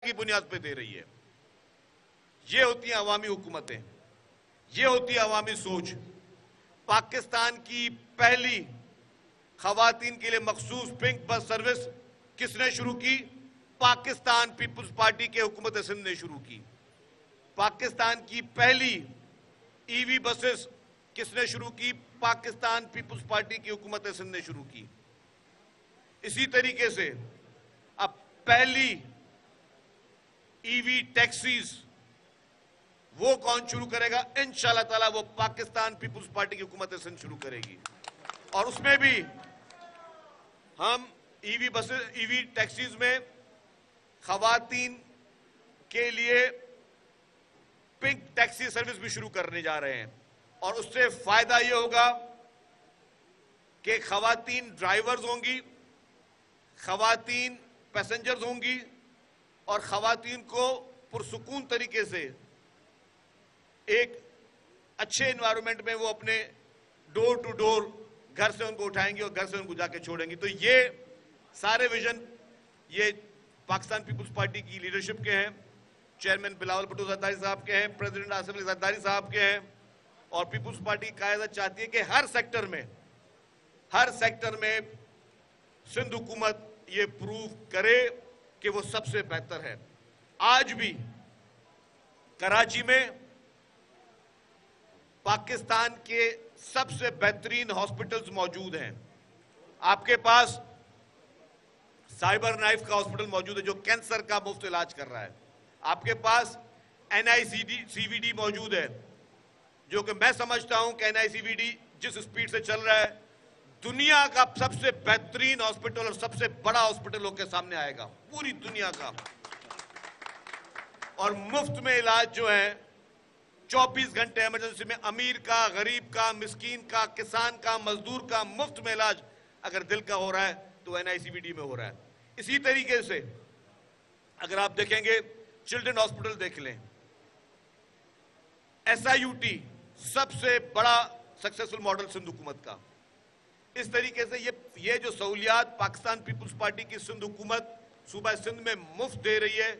की बुनियाद पे दे रही है। ये होती हैं अवामी हुकूमतें, ये होती है अवामी सोच। पाकिस्तान की पहली खवातीन के लिए मखसूस पिंक बस सर्विस किसने शुरू की? पाकिस्तान पीपुल्स पार्टी के हुकूमत सिंध ने शुरू की। पाकिस्तान की पहली ईवी बसेस किसने शुरू की? पाकिस्तान पीपुल्स पार्टी की हुकूमत सिंध ने शुरू की। इसी तरीके से अब पहली ईवी टैक्सीज वो कौन शुरू करेगा? इंशाअल्लाह ताला वो पाकिस्तान पीपुल्स पार्टी की हुकूमत सिंध शुरू करेगी। और उसमें भी हम ईवी बसेस, ईवी टैक्सीज में खवातीन के लिए पिंक टैक्सी सर्विस भी शुरू करने जा रहे हैं। और उससे फायदा यह होगा कि खवातीन ड्राइवर्स होंगी, खवातीन पैसेंजर्स होंगी और खवातीन को पुरसुकून तरीके से एक अच्छे एनवायरनमेंट में वो अपने डोर टू डोर घर से उनको उठाएंगे और घर से उनको जाके छोड़ेंगे। तो ये सारे विजन ये पाकिस्तान पीपुल्स पार्टी की लीडरशिप के हैं, चेयरमैन बिलावल भुट्टो ज़रदारी साहब के हैं, प्रेसिडेंट आसिफ अली ज़रदारी साहब के हैं। और पीपुल्स पार्टी की कायदत चाहती है कि हर सेक्टर में सिंध हुकूमत ये प्रूव करे कि वो सबसे बेहतर है। आज भी कराची में पाकिस्तान के सबसे बेहतरीन हॉस्पिटल्स मौजूद हैं। आपके पास साइबर नाइफ का हॉस्पिटल मौजूद है जो कैंसर का मुफ्त इलाज कर रहा है। आपके पास NICVD मौजूद है जो कि मैं समझता हूं कि NICVD जिस स्पीड से चल रहा है दुनिया का सबसे बेहतरीन हॉस्पिटल और सबसे बड़ा हॉस्पिटल होकर सामने आएगा पूरी दुनिया का। और मुफ्त में इलाज जो है 24 घंटे इमरजेंसी में अमीर का, गरीब का, मिस्कीन का, किसान का, मजदूर का मुफ्त में इलाज अगर दिल का हो रहा है तो NICVD में हो रहा है। इसी तरीके से अगर आप देखेंगे चिल्ड्रन हॉस्पिटल देख लें, SIUT सबसे बड़ा सक्सेसफुल मॉडल सिंध हुकूमत का। इस तरीके से ये जो सहूलियात पाकिस्तान पीपुल्स पार्टी की सिंध हुकूमत सूबा सिंध में मुफ्त दे रही है,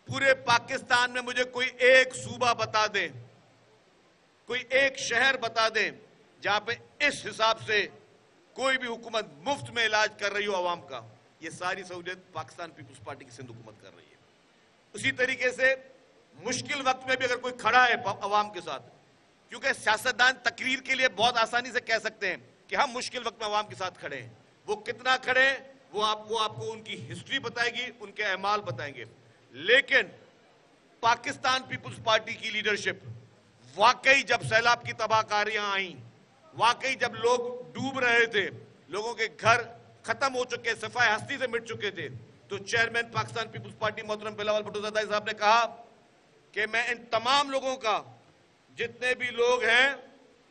पूरे पाकिस्तान में मुझे कोई एक सूबा बता दें, कोई एक शहर बता दें जहां पे इस हिसाब से कोई भी हुकूमत मुफ्त में इलाज कर रही हो आवाम का। ये सारी सहूलियत पाकिस्तान पीपुल्स पार्टी की सिंध हुकूमत कर रही है। उसी तरीके से मुश्किल वक्त में भी अगर कोई खड़ा है आवाम के साथ, क्योंकि सियासतदान तकरीर के लिए बहुत आसानी से कह सकते हैं कि हम मुश्किल वक्त में आवाम के साथ खड़े हैं, वो कितना खड़े हैं वो आपको उनकी हिस्ट्री बताएगी, उनके अहमाल बताएंगे। लेकिन पाकिस्तान पीपुल्स पार्टी की लीडरशिप वाकई जब सैलाब की तबाहकारियां आई, वाकई जब लोग डूब रहे थे, लोगों के घर खत्म हो चुके, सफाई हस्ती से मिट चुके थे, तो चेयरमैन पाकिस्तान पीपुल्स पार्टी मोहतरम बिलावल भुट्टो ज़रदारी साहब ने कहा कि मैं इन तमाम लोगों का, जितने भी लोग हैं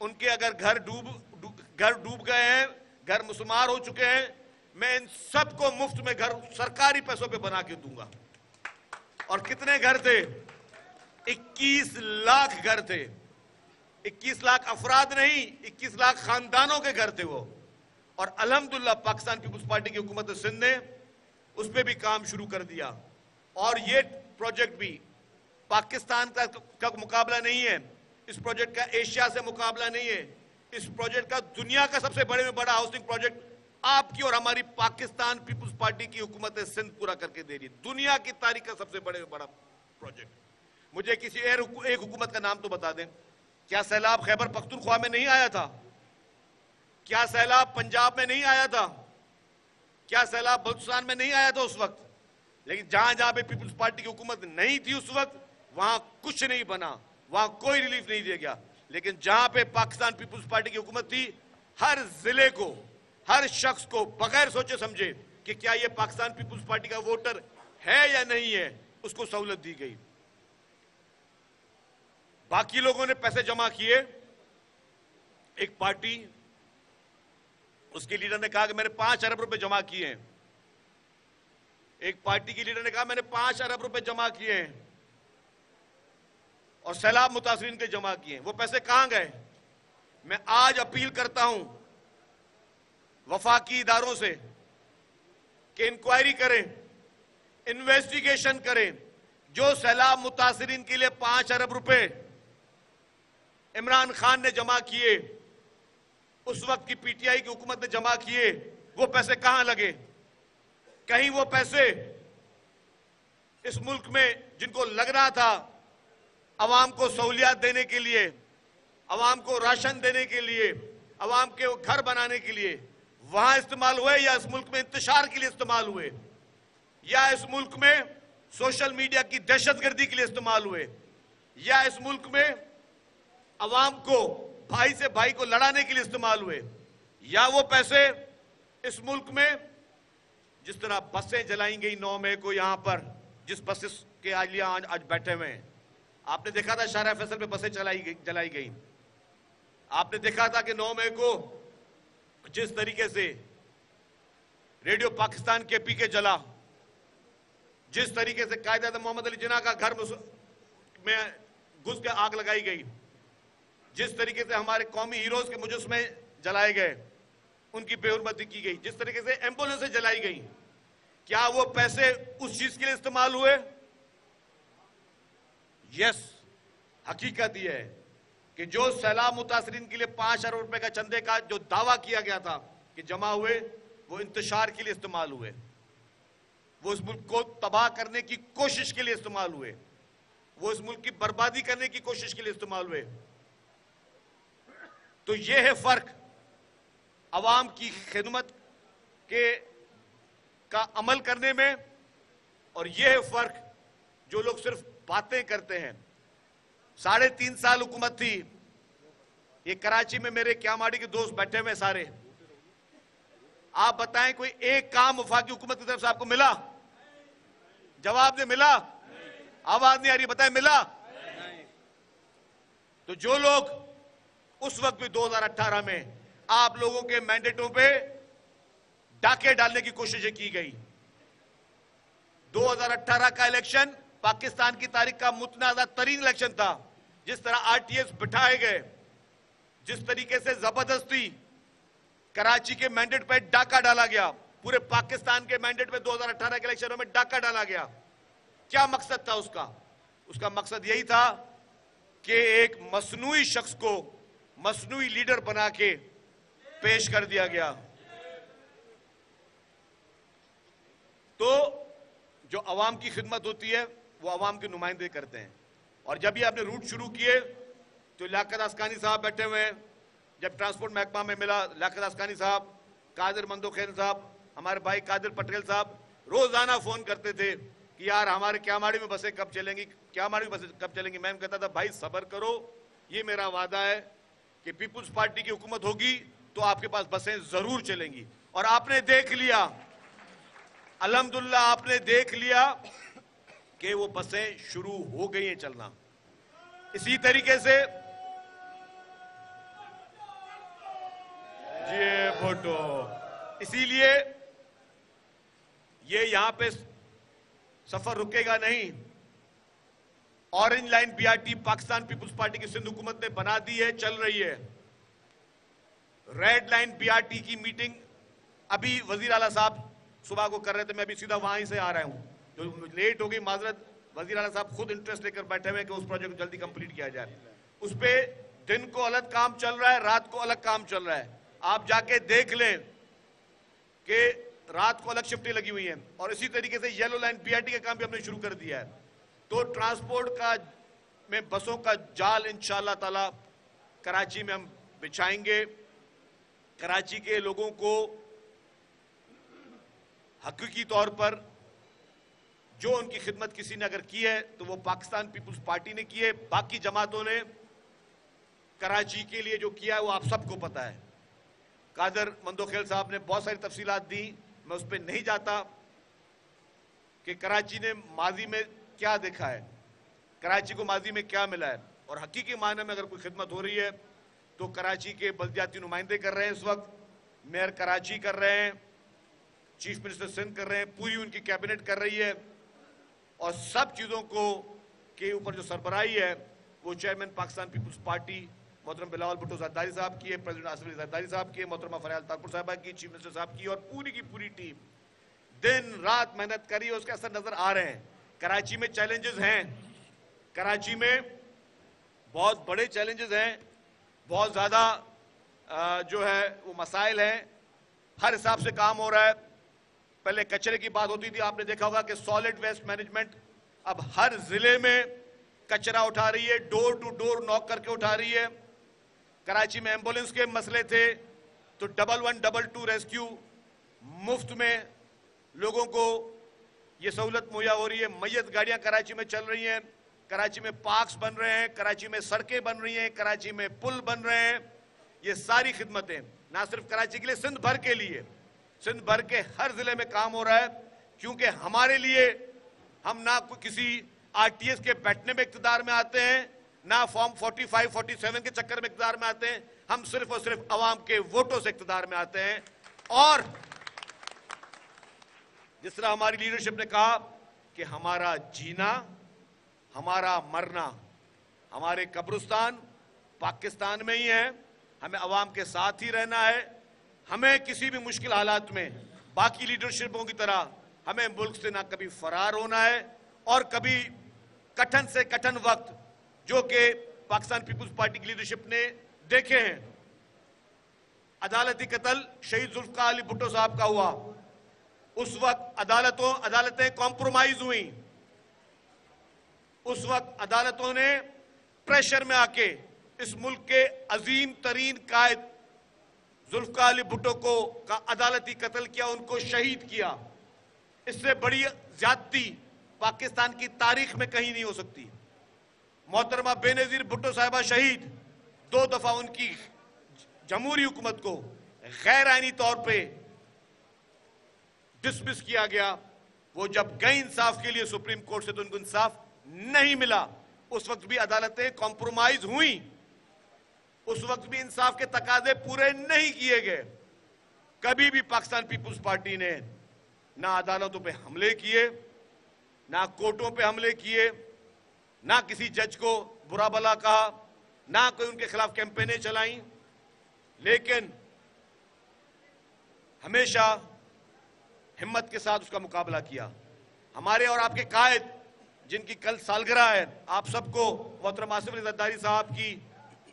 उनके अगर घर डूब गए हैं, घर मुसमार हो चुके हैं, मैं इन सबको मुफ्त में घर सरकारी पैसों पे बना के दूंगा। और कितने घर थे? 21 लाख घर थे। 21 लाख अफराद नहीं, 21 लाख खानदानों के घर थे वो। और अल्हम्दुलिल्लाह पाकिस्तान पीपुल्स पार्टी की हुकूमत सिंध ने उस पर भी काम शुरू कर दिया। और ये प्रोजेक्ट भी पाकिस्तान का मुकाबला नहीं है, इस प्रोजेक्ट का एशिया से मुकाबला नहीं है, इस प्रोजेक्ट का दुनिया का सबसे बड़े में बड़ा हाउसिंग प्रोजेक्ट आपकी और हमारी पाकिस्तान पीपुल्स पार्टी की हुकूमत सिंध पूरा करके दे रही है। दुनिया की तारीख का सबसे बड़े में बड़ा प्रोजेक्ट। मुझे किसी एक हुकूमत का नाम तो बता दें। क्या सैलाब खैबर पख्तूनख्वा में नहीं आया था? क्या सैलाब पंजाब में नहीं आया था? क्या सैलाब बलूचिस्तान में नहीं आया था उस वक्त? लेकिन जहां जहां पे पीपुल्स पार्टी की हुकूमत नहीं थी उस वक्त, वहां कुछ नहीं बना, वहां कोई रिलीफ नहीं दिया गया। लेकिन जहां पे पाकिस्तान पीपुल्स पार्टी की हुकूमत थी, हर जिले को, हर शख्स को बगैर सोचे समझे कि क्या ये पाकिस्तान पीपुल्स पार्टी का वोटर है या नहीं है, उसको सहूलत दी गई। बाकी लोगों ने पैसे जमा किए। एक पार्टी, उसके लीडर ने कहा कि मैंने 5 अरब रुपए जमा किए हैं। एक पार्टी की लीडर ने कहा मैंने 5 अरब रुपए जमा किए हैं और सैलाब मुतासरीन के जमा किए। वो पैसे कहां गए? मैं आज अपील करता हूं वफाकी इदारों से कि इंक्वायरी करें इन्वेस्टिगेशन करें। जो सैलाब मुतासिरीन के लिए 5 अरब रुपए इमरान खान ने जमा किए, उस वक्त की पीटीआई की हुकूमत ने जमा किए, वो पैसे कहां लगे? कहीं वो पैसे इस मुल्क में जिनको लग रहा था अवाम को सहूलियात देने के लिए, अवाम को राशन देने के लिए, अवाम के घर बनाने के लिए, वहां इस्तेमाल हुए, या इस मुल्क में इंतशार के लिए इस्तेमाल हुए, या इस मुल्क में सोशल मीडिया की दहशतगर्दी के लिए इस्तेमाल हुए, या इस मुल्क में अवाम को भाई से भाई को लड़ाने के लिए इस्तेमाल हुए, या वो पैसे इस मुल्क में जिस तरह बसें जलाई गई 9 मई को, यहां पर जिस बसेस के आज बैठे हुए हैं, आपने देखा था शाहरा फैसल पे बसें जलाई गई। आपने देखा था कि 9 मई को जिस तरीके से रेडियो पाकिस्तान के पी के जला, जिस तरीके से कायदे आज़म मोहम्मद अली जिन्ना का घर में घुस के आग लगाई गई, जिस तरीके से हमारे कौमी हीरोज के मुजस्मे जलाए गए, उनकी बेहुरमती की गई, जिस तरीके से एम्बुलेंसें जलाई गई, क्या वो पैसे उस चीज के लिए इस्तेमाल हुए? यस, हकीकत यह है कि जो सैलाब मुतासरीन के लिए 5 अरब रुपए का चंदे का जो दावा किया गया था कि जमा हुए, वो इंतशार के लिए इस्तेमाल हुए, वो इस मुल्क को तबाह करने की कोशिश के लिए इस्तेमाल हुए, वो इस मुल्क की बर्बादी करने की कोशिश के लिए इस्तेमाल हुए। तो यह है फर्क अवाम की खिदमत का अमल करने में, और यह है फर्क जो लोग सिर्फ बातें करते हैं। 3.5 साल हुकूमत थी, ये कराची में मेरे क्यामाड़ी के दोस्त बैठे हुए सारे, आप बताएं कोई एक काम वफाकी हुकूमत की तरफ से आपको मिला? जवाब दे, मिला? आवाज नहीं आ रही, बताएं मिला? तो जो लोग उस वक्त भी 2018 में आप लोगों के मैंडेटों पे डाके डालने की कोशिशें की गई। 2018 का इलेक्शन पाकिस्तान की तारीख का मुतनाज़ा तरीन इलेक्शन था। जिस तरह आरटीएस बिठाए गए, जिस तरीके से जबरदस्ती कराची के मैंडेट पे डाका डाला गया, पूरे पाकिस्तान के मैंडेट पे 2018 के इलेक्शनों में डाका डाला गया, क्या मकसद था उसका? उसका मकसद यही था कि एक मसनूई शख्स को मसनूई लीडर बना के पेश कर दिया गया। तो जो अवाम की खिदमत होती है वो अवाम के नुमाइंदे करते हैं। और जब ये आपने रूट शुरू किए तो लियाकत अस्कानी साहब बैठे हुए हैं, जब ट्रांसपोर्ट महकमा में मिला, लियाकत अस्कानी साहब, कादिर मंदोखेल साहब, हमारे भाई कादिर पटेल साहब रोजाना फोन करते थे कि यार हमारे क्यामाड़ी में बसें कब चलेंगी, क्यामाड़ी में बसें कब चलेंगी। मैं कहता था भाई सब्र करो, ये मेरा वादा है कि पीपुल्स पार्टी की हुकूमत होगी तो आपके पास बसें जरूर चलेंगी। और आपने देख लिया, अल्हम्दुलिल्लाह आपने देख लिया कि वो बसें शुरू हो गई हैं चलना। इसी तरीके से ये फोटो, इसीलिए ये यहां पे सफर रुकेगा नहीं। Orange line BRT Pakistan Peoples Party की सिंध हुकूमत ने बना दी है, चल रही है। रेड लाइन बीआरटी की मीटिंग अभी वजीर आला साहब सुबह को कर रहे थे, मैं अभी सीधा वहां से आ रहा हूं, जो लेट हो गई माजरत। वजीर आला साहब खुद इंटरेस्ट लेकर बैठे हुए कि उस प्रोजेक्ट को जल्दी कंप्लीट किया जाए। उस पे दिन को अलग काम चल रहा है, रात को अलग काम चल रहा है। आप जाके देख लें कि रात को अलग शिफ्टें लगी हुई हैं। और इसी तरीके से येलो लाइन बीआरटी का काम भी हमने शुरू कर दिया है। तो ट्रांसपोर्ट का में बसों का जाल इंशाअल्लाह ताला कराची में हम बिछाएंगे। कराची के लोगों को हकीकी तौर पर जो उनकी खिदमत किसी ने अगर की है तो वो पाकिस्तान पीपुल्स पार्टी ने की है। बाकी जमातों ने कराची के लिए जो किया है वो आप सबको पता है। कादर मंदोखेल साहब ने बहुत सारी तफसीलात दी, मैं उस पर नहीं जाता कि कराची ने माजी में क्या देखा है, कराची को माजी में क्या मिला है। और हकीकी मायने में अगर कोई खिदमत हो रही है तो कराची के बल्दियाती नुमाइंदे कर रहे हैं, इस वक्त मेयर कराची कर रहे हैं, चीफ मिनिस्टर सिंध कर रहे हैं, पूरी उनकी कैबिनेट कर रही है। और सब चीज़ों को के ऊपर जो सरबराही है वो चेयरमैन पाकिस्तान पीपुल्स पार्टी मोहतरम बिलावल भुट्टो ज़रदारी साहब की है, प्रेसिडेंट आसिफ अली ज़रदारी साहब की है, मोहतरमा फरियाल तारपुर साहबा की, चीफ मिनिस्टर साहब की, और पूरी की पूरी टीम दिन रात मेहनत करी है, उसके असर नजर आ रहे हैं। कराची में चैलेंजेस हैं, कराची में बहुत बड़े चैलेंजेस हैं, बहुत ज्यादा जो है वो मसाइल हैं, हर हिसाब से काम हो रहा है। पहले कचरे की बात होती थी, आपने देखा होगा कि सॉलिड वेस्ट मैनेजमेंट अब हर जिले में कचरा उठा रही है, डोर टू डोर नॉक करके उठा रही है। कराची में एम्बुलेंस के मसले थे तो 1122 रेस्क्यू मुफ्त में लोगों को ये सहूलत मुहैया हो रही है। मैयत गाड़ियां कराची में चल रही हैं, कराची में पार्क्स बन रहे हैं, कराची में सड़कें बन रही हैं, कराची में पुल बन रहे हैं। ये सारी खिदमतें ना सिर्फ कराची के लिए, सिंध भर के लिए, सिंध भर के हर जिले में काम हो रहा है। क्योंकि हमारे लिए हम ना किसी आरटीएस के बैठने में इख्तिदार में आते हैं, ना फॉर्म 45, 47 के चक्कर में इख्तिदार में आते हैं, हम सिर्फ और सिर्फ अवाम के वोटों से इख्तिदार में आते हैं। और जिस तरह हमारी लीडरशिप ने कहा कि हमारा जीना, हमारा मरना, हमारे कब्रिस्तान पाकिस्तान में ही है, हमें अवाम के साथ ही रहना है। हमें किसी भी मुश्किल हालात में बाकी लीडरशिपों की तरह हमें मुल्क से ना कभी फरार होना है, और कभी कठिन से कठिन वक्त जो कि पाकिस्तान पीपुल्स पार्टी की लीडरशिप ने देखे हैं। अदालती कत्ल शहीद जुल्फकार अली भुट्टो साहब का हुआ, उस वक्त अदालतें कॉम्प्रोमाइज हुई, उस वक्त अदालतों ने प्रेशर में आके इस मुल्क के अजीम तरीन कायद जुल्फकार अली भुट्टो को का अदालती कत्ल किया, उनको शहीद किया। इससे बड़ी ज्यादती पाकिस्तान की तारीख में कहीं नहीं हो सकती। मोहतरमा बेनजीर भुट्टो साहिबा शहीद, 2 दफा उनकी जमहूरी हुकूमत को गैर आईनी तौर पे डिसमिस किया गया। वो जब गए इंसाफ के लिए सुप्रीम कोर्ट से तो उनको इंसाफ नहीं मिला। उस वक्त भी अदालतें कॉम्प्रोमाइज हुई, उस वक्त भी इंसाफ के तकाजे पूरे नहीं किए गए। कभी भी पाकिस्तान पीपुल्स पार्टी ने ना अदालतों पे हमले किए, ना कोर्टों पे हमले किए, ना किसी जज को बुरा भला कहा, ना कोई उनके खिलाफ कैंपेनें चलाई, लेकिन हमेशा हिम्मत के साथ उसका मुकाबला किया। हमारे और आपके कायद जिनकी कल सालगिरह है, आप सबको मोहतरम आसिफ अली जरदारी साहब की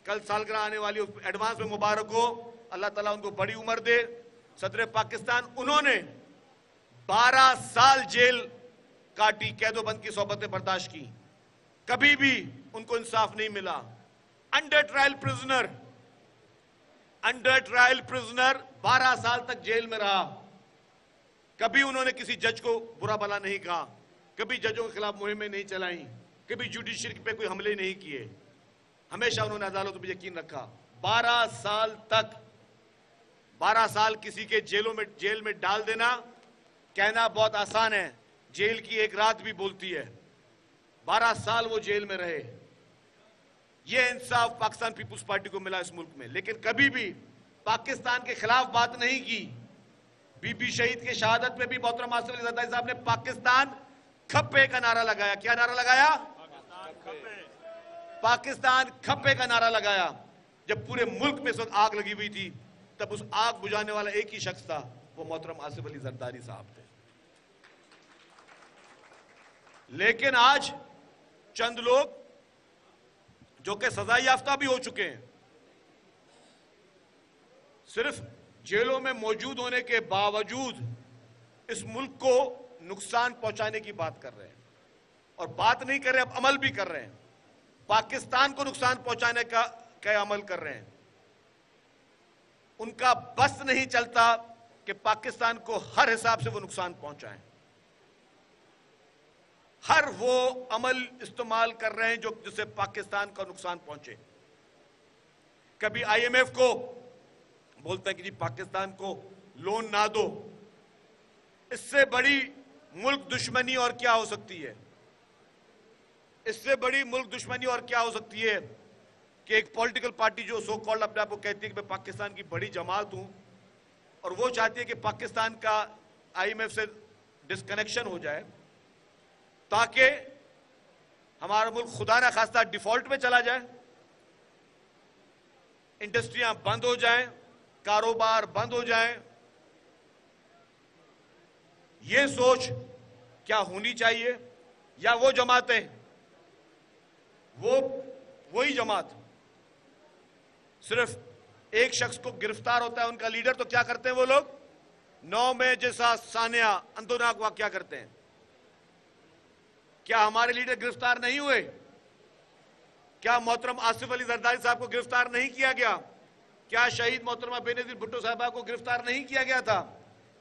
कल सालगिरह आने वाली, एडवांस में मुबारक हो। अल्लाह ताला उनको बड़ी उम्र दे। सदर पाकिस्तान, उन्होंने 12 साल जेल काटी, कैदोबंद की सोबतें बर्दाश्त की, कभी भी उनको इंसाफ नहीं मिला। अंडर ट्रायल प्रिजनर 12 साल तक जेल में रहा। कभी उन्होंने किसी जज को बुरा भला नहीं कहा, कभी जजों के खिलाफ मुहिमें नहीं चलाई, कभी जुडिशरी पे कोई हमले नहीं किए। हमेशा उन्होंने अदालतों पर यकीन रखा। 12 साल तक, 12 साल किसी के जेल में डाल देना कहना बहुत आसान है, जेल की एक रात भी बोलती है। 12 साल वो जेल में रहे। ये इंसाफ पाकिस्तान पीपुल्स पार्टी को मिला इस मुल्क में। लेकिन कभी भी पाकिस्तान के खिलाफ बात नहीं की। बीबी शहीद के शहादत में भी मोहतरम आसिफ अली जरदारी साहब ने पाकिस्तान खप्पे का नारा लगाया। क्या नारा लगाया? पाकिस्तान खप्पे का नारा लगाया। जब पूरे मुल्क में इस वक्त आग लगी हुई थी, तब उस आग बुझाने वाला एक ही शख्स था, वो मोहतरम आसिफ अली जरदारी साहब थे। लेकिन आज चंद लोग जो कि सजा याफ्ता भी हो चुके हैं, सिर्फ जेलों में मौजूद होने के बावजूद इस मुल्क को नुकसान पहुंचाने की बात कर रहे हैं, और बात नहीं कर रहे, अब अमल भी कर रहे हैं। पाकिस्तान को नुकसान पहुंचाने का अमल कर रहे हैं। उनका बस नहीं चलता कि पाकिस्तान को हर हिसाब से वो नुकसान पहुंचाएं। हर वो अमल इस्तेमाल कर रहे हैं जो जिससे पाकिस्तान का नुकसान पहुंचे। कभी आईएमएफ को बोलते हैं कि जी पाकिस्तान को लोन ना दो। इससे बड़ी मुल्क दुश्मनी और क्या हो सकती है? इससे बड़ी मुल्क दुश्मनी और क्या हो सकती है कि एक पॉलिटिकल पार्टी जो सो कॉल्ड अपने आप को कहती है कि मैं पाकिस्तान की बड़ी जमात हूं, और वो चाहती है कि पाकिस्तान का आईएमएफ से डिस्कनेक्शन हो जाए, ताकि हमारा मुल्क खुदा ना खास्ता डिफॉल्ट में चला जाए, इंडस्ट्रियां बंद हो जाएं, कारोबार बंद हो जाएं, یہ سوچ کیا ہونی چاہیے؟ یا وہ جماعتیں، وہی جماعت صرف ایک شخص کو گرفتار ہوتا ہے ان کا لیڈر تو کیا کرتے ہیں وہ لوگ؟ 9 مئی جیسا سانحہ اندوناک واقعہ کرتے ہیں۔ کیا ہمارے لیڈر گرفتار نہیں ہوئے؟ کیا محترم آصف علی زرداری صاحب کو گرفتار نہیں کیا گیا؟ کیا شہید محترمہ بے نظیر بھٹو صاحبہ کو گرفتار نہیں کیا گیا تھا؟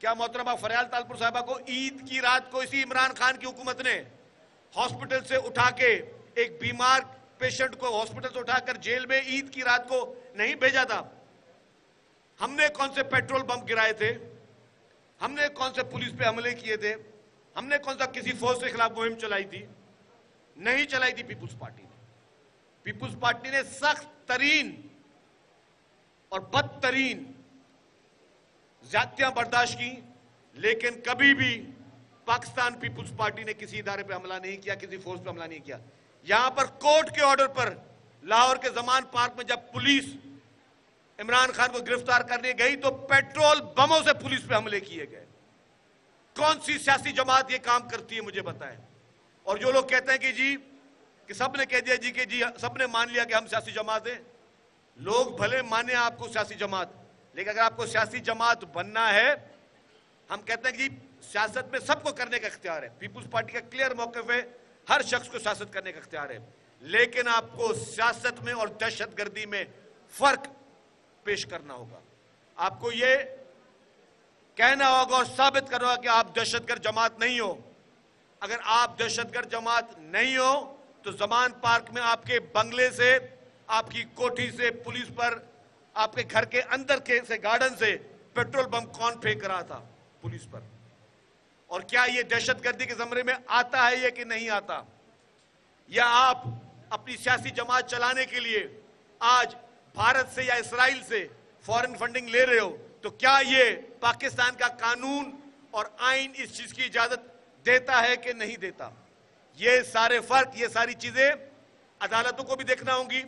کیا محترمہ فریال تالپور صاحبہ کو عید کی رات کو اسی عمران خان کی حکومت نے ہاسپٹل سے اٹھا کے، ایک بیمار پیشنٹ کو ہاسپٹل سے اٹھا کر جیل میں عید کی رات کو نہیں بھیجا تھا؟ ہم نے کون سے پیٹرول بم گرائے تھے؟ ہم نے کون سے پولیس پہ حملے کیے تھے؟ ہم نے کون سا کسی فوج کے خلاف مہم چلائی تھی؟ نہیں چلائی تھی پیپلز پارٹی نے۔ پیپلز پارٹی نے سخت ترین اور بدترین زیادتیاں برداشت کی، لیکن کبھی بھی پاکستان پیپلز پارٹی نے کسی ادارے پہ حملہ نہیں کیا، کسی فورس پہ حملہ نہیں کیا۔ یہاں پر کورٹ کے آرڈر پر لاہور کے زمان پارک میں جب پولیس عمران خان کو گرفتار کرنے گئی تو پیٹرول بموں سے پولیس پہ حملے کیے گئے۔ کون سی سیاسی جماعت یہ کام کرتی ہے مجھے بتائیں؟ اور جو لوگ کہتے ہیں کہ جی کہ سب نے کہہ دیا کہ سب نے مان لیا کہ ہم سیاسی جماعت ہیں، لوگ بھلے مانے آپ کو سیاسی جماعت، لیکن اگر آپ کو سیاسی جماعت بننا ہے، ہم کہتے ہیں کہ جی سیاست میں سب کو کرنے کا اختیار ہے، پیپلز پارٹی کا کلیئر موقف ہے، ہر شخص کو سیاست کرنے کا اختیار ہے، لیکن آپ کو سیاست میں اور دہشت گردی میں فرق پیش کرنا ہوگا۔ آپ کو یہ کہنا ہوگا اور ثابت کرنا ہوگا کہ آپ دہشت گرد جماعت نہیں ہو۔ اگر آپ دہشت گرد جماعت نہیں ہو تو زمان پارک میں آپ کے بنگلے سے، آپ کی کوٹھی سے پولیس پر، آپ کے گھر کے اندر کے سے گارڈن سے پیٹرول بم کون پھینک رہا تھا پولیس پر؟ اور کیا یہ دہشت گردی کے زمرے میں آتا ہے یہ کہ نہیں آتا؟ یا آپ اپنی سیاسی جماعت چلانے کے لیے آج بھارت سے یا اسرائیل سے فورن فنڈنگ لے رہے ہو تو کیا یہ پاکستان کا قانون اور آئین اس چیز کی اجازت دیتا ہے کہ نہیں دیتا؟ یہ سارے فرق، یہ ساری چیزیں عدالتوں کو بھی دیکھنا ہوں گی،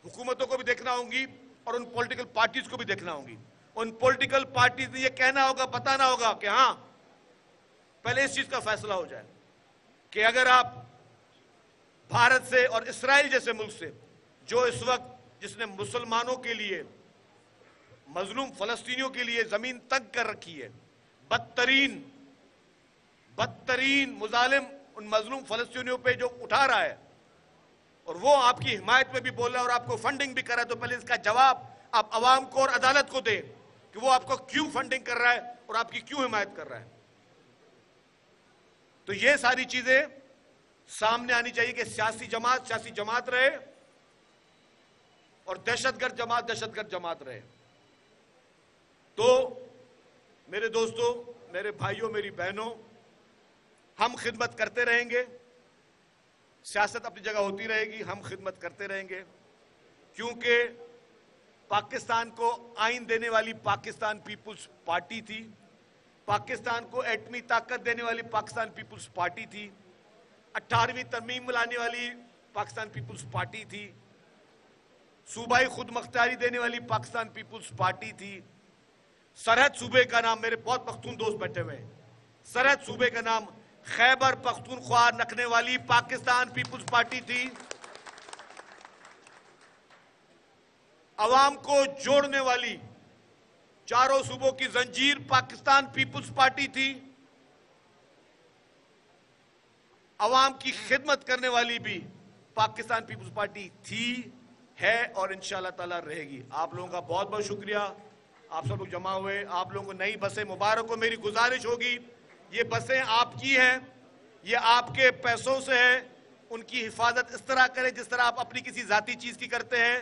حکومتوں کو بھی دیکھنا ہوں گی، اور ان پولیٹیکل پارٹیز کو بھی دیکھنا ہوں گی۔ ان پولیٹیکل پارٹیز نے یہ کہنا ہوگا، بتانا ہوگا کہ ہاں پہلے اس چیز کا فیصلہ ہو جائے کہ اگر آپ بھارت سے اور اسرائیل جیسے ملک سے، جو اس وقت جس نے مسلمانوں کے لیے، مظلوم فلسطینیوں کے لیے زمین تنگ کر رکھی ہے، بدترین مظالم ان مظلوم فلسطینیوں پہ جو اٹھا رہا ہے، اور وہ آپ کی حمایت میں بھی بول رہا ہے اور آپ کو فنڈنگ بھی کر رہا ہے، تو پہلے اس کا جواب آپ عوام کو اور عدالت کو دیں کہ وہ آپ کو کیوں فنڈنگ کر رہا ہے اور آپ کی کیوں حمایت کر رہا ہے۔ تو یہ ساری چیزیں سامنے آنی چاہیے کہ سیاسی جماعت رہے اور دہشت گرد جماعت رہے۔ تو میرے دوستوں، میرے بھائیوں، میری بہنوں، ہم خدمت کرتے رہیں گے، سیاست اپنی جگہ ہوتی رہے گی، ہم خدمت کرتے رہیں گے، کیونکہ پاکستان کو آئین دینے والی پاکستان پیپلز پارٹی تھی، پاکستان کو ایٹمی طاقت دینے والی پاکستان پیپلز پارٹی تھی، 18ویں ترمیم لانے والی پاکستان پیپلز پارٹی تھی، صوبائی خود مختاری دینے والی پاکستان پیپلز پارٹی تھی، سرحد صوبے کا نام، میرے بہت پختون دوست بیٹھے ہوئے ہیں، سرحد صوبے کا نام خیبر پختونخوا رکھنے والی پاکستان پیپلز پارٹی تھی، عوام کو جوڑنے والی چاروں صوبوں کی زنجیر پاکستان پیپلز پارٹی تھی، عوام کی خدمت کرنے والی بھی پاکستان پیپلز پارٹی تھی، ہے اور انشاءاللہ تعالی رہے گی۔ آپ لوگوں کا بہت بہت شکریہ، آپ سب لوگ جمع ہوئے، آپ لوگوں کو نئی بسیں مبارک ہو۔ میری گزارش ہوگی، یہ بسیں آپ کی ہیں، یہ آپ کے پیسوں سے ہیں، ان کی حفاظت اس طرح کریں جس طرح آپ اپنی کسی ذاتی چیز کی کرتے ہیں۔